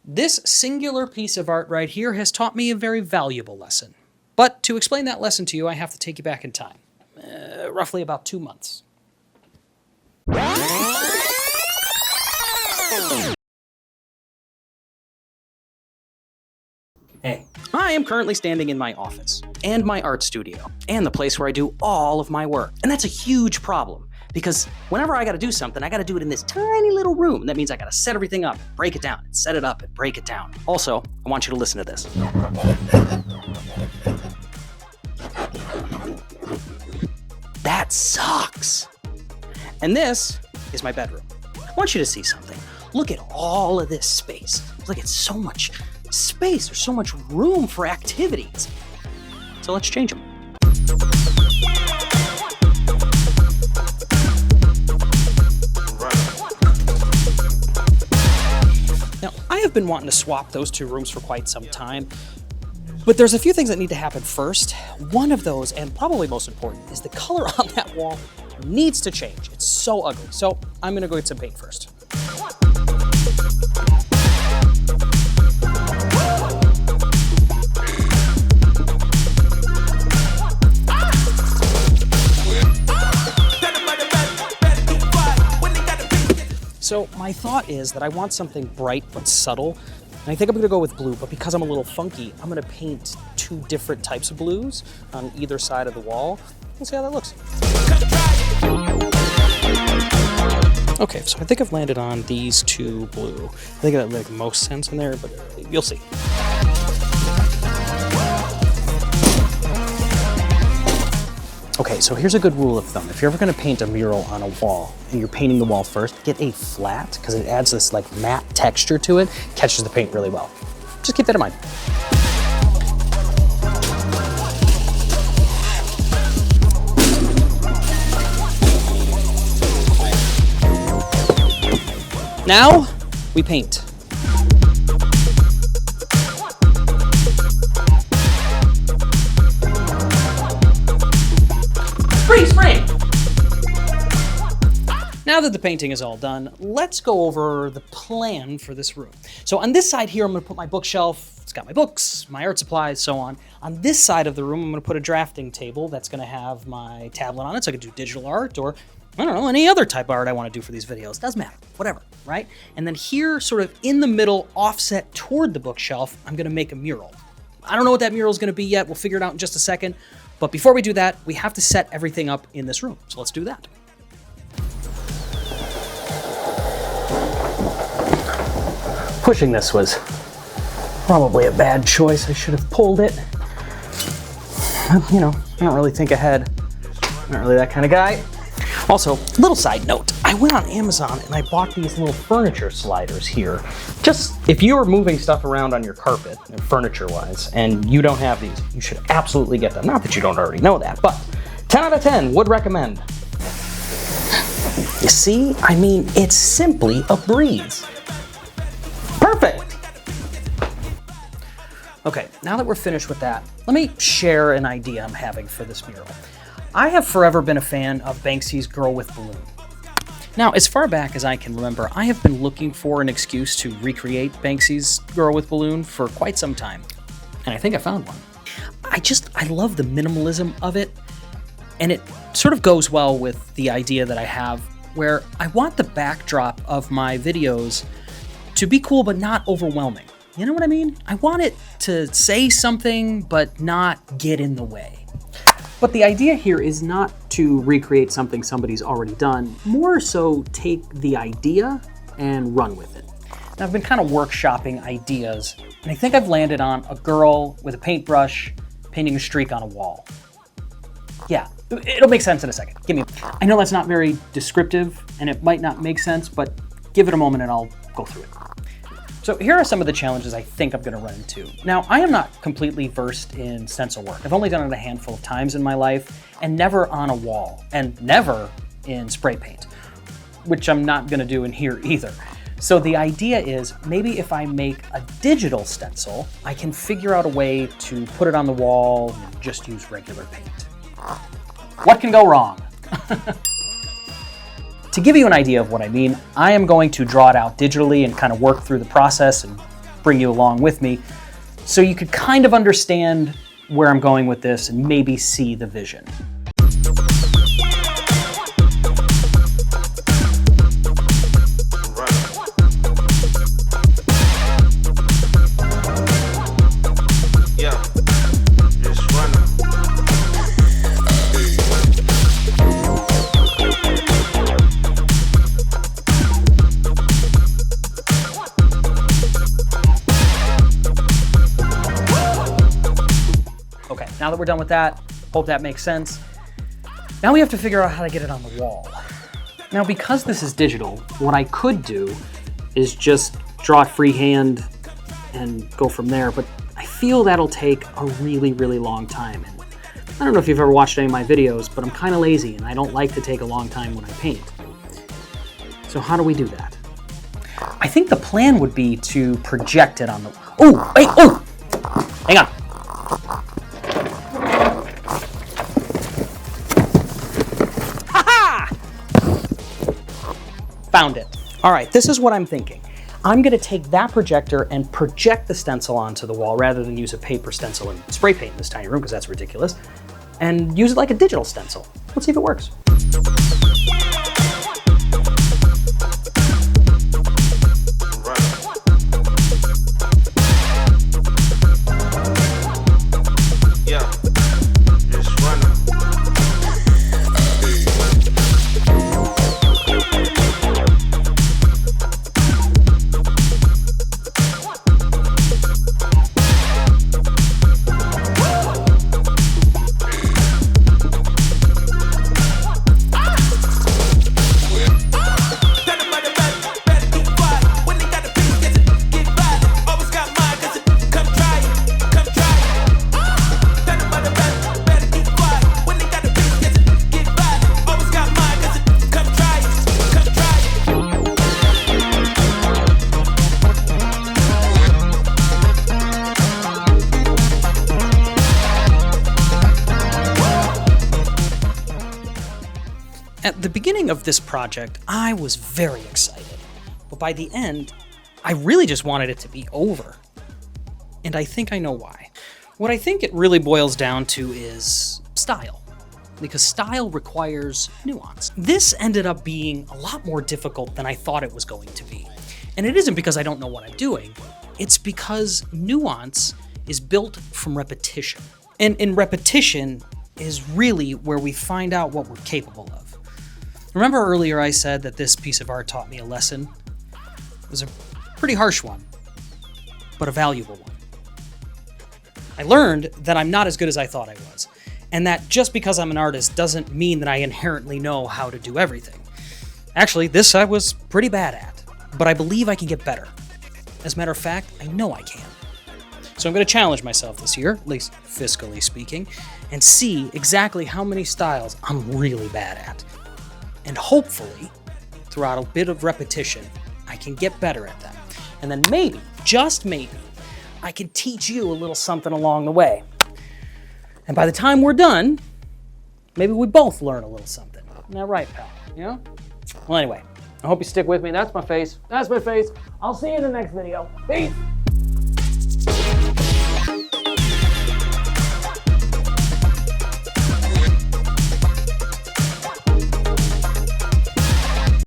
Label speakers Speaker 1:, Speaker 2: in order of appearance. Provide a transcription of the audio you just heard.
Speaker 1: This singular piece of art right here has taught me a very valuable lesson. But to explain that lesson to you, I have to take you back in time. Roughly about 2 months. Hey, I am currently standing in my office, and my art studio, and the place where I do all of my work. And that's a huge problem, because whenever I gotta do something, I gotta do it in this tiny little room. That means I gotta set everything up, and break it down, and set it up, and break it down. Also, I want you to listen to this. That sucks. And this is my bedroom. I want you to see something. Look at all of this space. Look at so much space. There's so much room for activities. So let's change them. Now, I have been wanting to swap those two rooms for quite some time, but there's a few things that need to happen first. One of those, and probably most important, is the color on that wall needs to change. It's so ugly. So I'm gonna go get some paint first. So my thought is that I want something bright but subtle, and I think I'm gonna go with blue, but because I'm a little funky, I'm gonna paint 2 different types of blues on either side of the wall. Let's see how that looks. Okay, so I think I've landed on these 2 blue. I think that makes most sense in there, but you'll see. Okay, so here's a good rule of thumb. If you're ever gonna paint a mural on a wall and you're painting the wall first, get a flat, because it adds this like matte texture to it, catches the paint really well. Just keep that in mind. Now, we paint. Freeze frame! Now that the painting is all done, let's go over the plan for this room. So on this side here, I'm gonna put my bookshelf. It's got my books, my art supplies, so on. On this side of the room, I'm gonna put a drafting table that's gonna have my tablet on it, so I can do digital art or, I don't know, any other type of art I wanna do for these videos. Doesn't matter, whatever, right? And then here, sort of in the middle, offset toward the bookshelf, I'm gonna make a mural. I don't know what that mural is gonna be yet. We'll figure it out in just a second. But before we do that, we have to set everything up in this room. So let's do that. Pushing this was probably a bad choice. I should have pulled it. You know, I don't really think ahead. I'm not really that kind of guy. Also, little side note, I went on Amazon and I bought these little furniture sliders here. Just, if you are moving stuff around on your carpet, furniture-wise, and you don't have these, you should absolutely get them. Not that you don't already know that, but 10 out of 10 would recommend. You see? I mean, it's simply a breeze. Perfect! Okay, now that we're finished with that, let me share an idea I'm having for this mural. I have forever been a fan of Banksy's Girl with Balloon. Now, as far back as I can remember, I have been looking for an excuse to recreate Banksy's Girl with Balloon for quite some time, and I think I found one. I love the minimalism of it, and it sort of goes well with the idea that I have where I want the backdrop of my videos to be cool but not overwhelming. You know what I mean? I want it to say something but not get in the way. But the idea here is not to recreate something somebody's already done, more so take the idea and run with it. Now, I've been kind of workshopping ideas, and I think I've landed on a girl with a paintbrush painting a streak on a wall. Yeah, it'll make sense in a second. I know that's not very descriptive, and it might not make sense, but give it a moment and I'll go through it. So here are some of the challenges I think I'm gonna run into. Now, I am not completely versed in stencil work. I've only done it a handful of times in my life, and never on a wall, and never in spray paint, which I'm not gonna do in here either. So the idea is, maybe if I make a digital stencil, I can figure out a way to put it on the wall and just use regular paint. What can go wrong? To give you an idea of what I mean, I am going to draw it out digitally and kind of work through the process and bring you along with me so you could kind of understand where I'm going with this and maybe see the vision. Okay, now that we're done with that, hope that makes sense. Now we have to figure out how to get it on the wall. Now, because this is digital, what I could do is just draw it freehand and go from there, but I feel that'll take a really, really long time. And I don't know if you've ever watched any of my videos, but I'm kind of lazy and I don't like to take a long time when I paint. So how do we do that? I think the plan would be to project it on the... Oh, wait, oh! Hang on. Found it. All right, this is what I'm thinking. I'm gonna take that projector and project the stencil onto the wall rather than use a paper stencil and spray paint in this tiny room, because that's ridiculous, and use it like a digital stencil. Let's see if it works. At the beginning of this project, I was very excited, but by the end, I really just wanted it to be over. And I think I know why. What I think it really boils down to is style, because style requires nuance. This ended up being a lot more difficult than I thought it was going to be. And it isn't because I don't know what I'm doing, it's because nuance is built from repetition. And in repetition is really where we find out what we're capable of. Remember earlier I said that this piece of art taught me a lesson? It was a pretty harsh one, but a valuable one. I learned that I'm not as good as I thought I was, and that just because I'm an artist doesn't mean that I inherently know how to do everything. Actually, this I was pretty bad at, but I believe I can get better. As a matter of fact, I know I can. So I'm going to challenge myself this year, at least fiscally speaking, and see exactly how many styles I'm really bad at. And hopefully, throughout a bit of repetition, I can get better at them. And then maybe, just maybe, I can teach you a little something along the way. And by the time we're done, maybe we both learn a little something. Isn't that right, pal? You know? Well, anyway, I hope you stick with me. That's my face. That's my face. I'll see you in the next video. Peace!